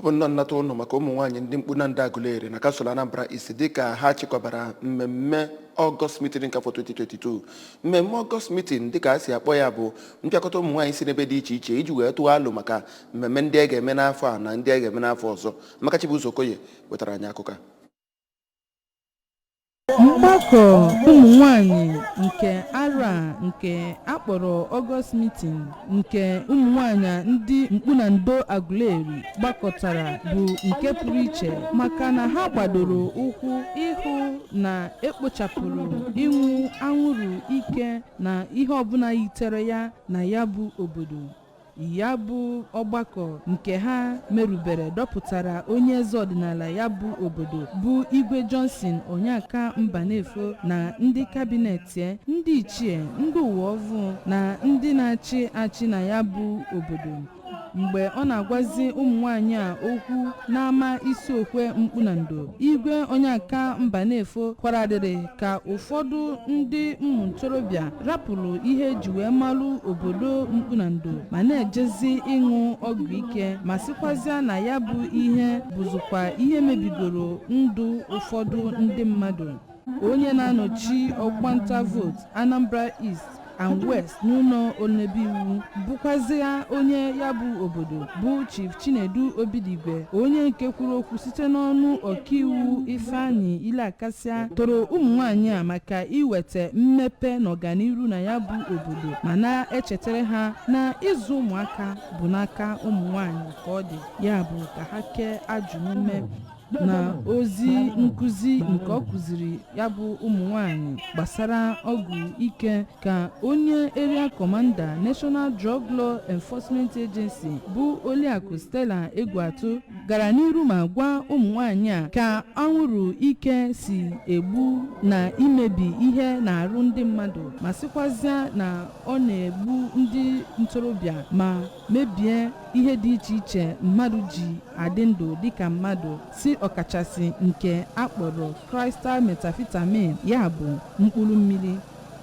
bụ nnọọ nnata ụnụ maka Umunwanyi ndị Mkpunando Agụleri na kasụl Anambra isi dịka ha chịkọbara mmemme August meeting nke afọ 2022. Mmemme August meeting dịka a si akpọ ya bụ mpịakọta Umunwanyi si n'ebe dị iche iche iji wee tụọ alụ maka mmemme ndị a ga-eme n'afọ a na ndị a ga-eme n'afọ ọzọ. Maka Nzuko wetara anyị akụkọ. Mgbakọ Umunwanyi nke ara nke akpọrọ August meeting nke Umunwanyi ndị Mkpunando Agụleri gbakọtara bụ nke pụrụ iche maka na ha gbadoro ụkwụ ịhụ na ekpochapụrụ ịnwụ anwụrụ ike na ihe ọbụla yitere ya na ya bụ obodo. Ya bụ ọgbakọ nke ha merubere dọpụtara onye eze ọdịnala ya bụ obodo bụ Igwe Johnson Onyeka Mbanefo na ndị kabinet ya, ndị ichie, ndị uwe ọvụ na ndị na-achị achị na ya bụ obodo. Mgbe ọ na-agwazi Umunwanyi a okwu n'ama isi okwe Mkpunando, Igwe Onyeka Mbanefo kwaradịrị ka ụfọdụ ndị ntorobịa rapụrụ ihe eji wee malụ obodo Mkpunando ma na-ejezi ịṅụ ọgwụ ike ma sịkwazịa na ya bụ ihe bụzụkwa ihe mebigoro ndụ ụfọdụ ndị mmadụ. Onye na-anọchi ọgbanta vote Anambra East and West n'ụlọ omebe iwu bụkwazịa onye ya bụ obodo bụ Chief Chinedu Obidigwe, onye nke kwuru okwu site n'ọnụ ọkaiwu Ifeanyi Ile-Akasịa toro Umunwanyi a maka iweta mmepe na ọganiru na ya bụ obodo ma na-echetara ha na ịzụ ụmụaka bụ n'aka Umunwanyi ka ọ dị, ya bụ ka ha kee ajụ n'ume na ozi nkụzi nke ọ kụziri ya bụ Umunwanyi gbasara ọgwụ ike ka onye area commander National Drug Law Enforcement Agency bụ Oliakụ Stella Egwuatu gara n'iru ma gwa Umunwanyi a ka anwụrụ ike si egbu na imebi ihe na-arụ ndị mmadụ ma sịkwazịa na ọ na-egbu ndị ntorobịa ma mebie ihe dị iche iche mmadụ ji adị ndụ dịka mmadụ, si ọkachasị nke akpọrọ crystal methamphetamine, ya bụ mkpụrụ mmiri.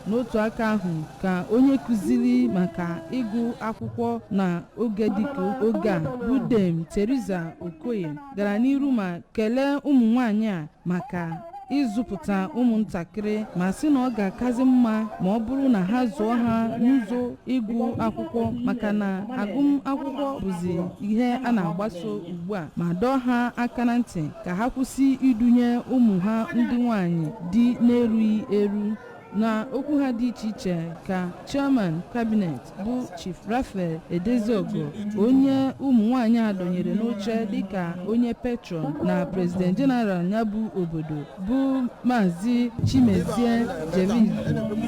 N'otu aka ahụ ka onye kụziri maka ịgụ akwụkwọ na oge dịka oge a bụ Dame Teresa Okoye gara n'iru ma kelee Umunwanyi a maka ịzụpụta ụmụntakịrị ma sị na ọ ga-akazi mma ma ọ bụrụ na ha zụọ ha n'ụzọ ịgụ akwụkwọ maka na agụmakwụkwọ bụzi ihe a na-agbaso ugbu a, ma dọọ ha aka na ntị ka ha kwụsị idunye ụmụ ha ndị nwanyị dị n'erughị eru. Na okwu ha dị iche iche ka chairman cabinet bụ Chief Raphael Edezogo, onye Umunwanyi a dọnyere n'oche dịka onye patron na president general ya bụ obodo bụ Maazị Chimezie Jeviz,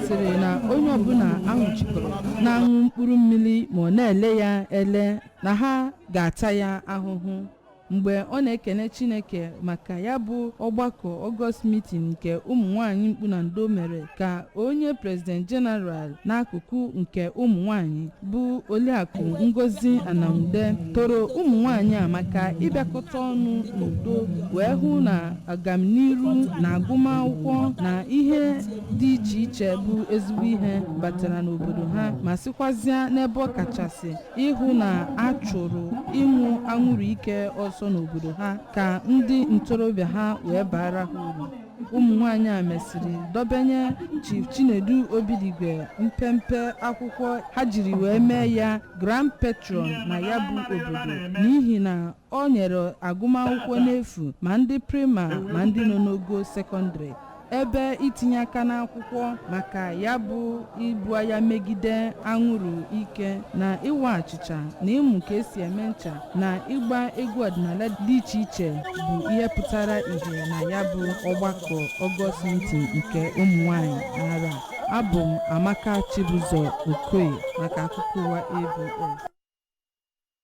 sịrị na onye ọbụla ahụchikọrọ na-aṅụ mkpụrụ mmiri ma ọ na-ele ya ele na ha ga-ata ya ahụhụ. Mgbe ọ na-ekene Chineke maka ya bụ ọgbakọ August meeting nke Umunwanyi Mkpunando mere, ka onye president general n'akụkụ nke Umunwanyi bụ Oliakụ Ngozi Anamde toro Umunwanyi a maka ịbịakọta ọnụ n'udo wee hụ na agamniru na agụmakwụkwọ na ihe dị iche iche bụ ezigbo ihe batara n'obodo ha, ma sịkwazịa n'ebe ọ kachasị ịhụ na a chụrụ ịnwụ anwụrụ ike ọsọ n'obodo ha ka ndị ntorobịa ha wee bara ha uru. Umunwanyi a mesịrị dọbenye Chief Chinedu Obidigwe mpempe akwụkwọ ha jiri wee mee ya Grand Patron na ya bụ obodo n'ihi na ọ nyere agụmakwụkwọ n'efu ma ndị prima ma ndị nọ n'ogo sekọndịrị, ebe itinye aka n'akwụkwọ maka ya bụ ibu agha megide anwụrụ ike na ịwa achịcha na ịmụ ka esi eme ncha na ịgba egwu ọdịnala dị iche iche bụ ihe pụtara ihe na ya bụ ọgbakọ August meeting nke Umunwanyi n'ara. Abụ m Amaka Chibụzọ Okoye maka akụkọ ụwa ABS.